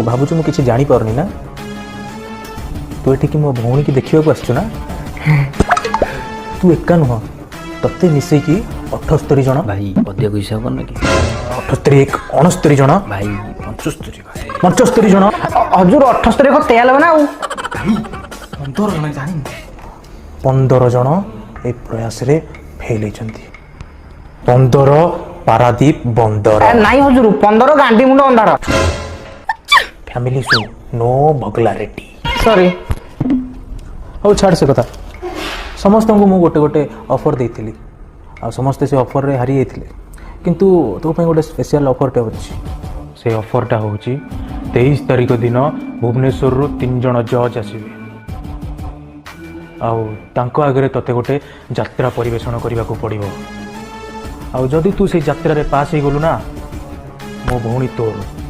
भावुଛୁ ମୁଁ କିଛି ଜାଣିପାରୁନି ନା ତୁ ଏଠିକି ମୋ ଭଉଣୀ କି ଦେଖିବାକୁ ଆସିଛୁ ନା ତୁ ଏକା ନୁହଁ ତତେ ମିଶେଇକି 78 ଜଣ ଭାଇ ଅଧିକ ହିସାବ କରନ କି 78 69 ଜଣ ଭାଇ 75 ଭାଇ 75 ଜଣ हजूर 78 को तेल बना 15 ଜଣ ଏ ପ୍ରୟାସରେ ଫେଲ୍ ହେଇଛନ୍ତି 15 ପାରାଦୀପ ବନ୍ଦର नहीं हजूर 15 गांधी मुंड अंधार ଫ୍ୟାମିଲି ସୁ ନୋ ଭଗଲାରେଟି सॉरी ହଉ ଛାଡ଼ ସେ କଥା ସମସ୍ତଙ୍କୁ ମୁଁ ଗୋଟେ ଗୋଟେ ଅଫର୍ ଦେଇଥିଲି ଆଉ ସମସ୍ତେ ସେ ଅଫର୍ରେ ହାରି ଯାଇଥିଲେ କିନ୍ତୁ ତୋ ପାଇଁ ଗୋଟେ ସ୍ପେଶିଆଲ୍ ଅଫର୍ଟେ ଅଛି ସେ ଅଫର୍ଟା ହେଉଛି 23 ତାରିଖ ଦିନ ଭୁବନେଶ୍ୱରରୁ 3 ଜଣ ଜଜ୍ ଆସିବେ ଆଉ ତାଙ୍କ ଆଗରେ ତୋତେ ଗୋଟେ ଯାତ୍ରା ପରିବେଷଣ କରିବାକୁ ପଡ଼ିବ ଆଉ ଯଦି ତୁ ସେଇ ଯାତ୍ରାରେ ପାସ୍ ହେଇଗଲୁ ନା ମୋ ଭଉଣୀ ତୋର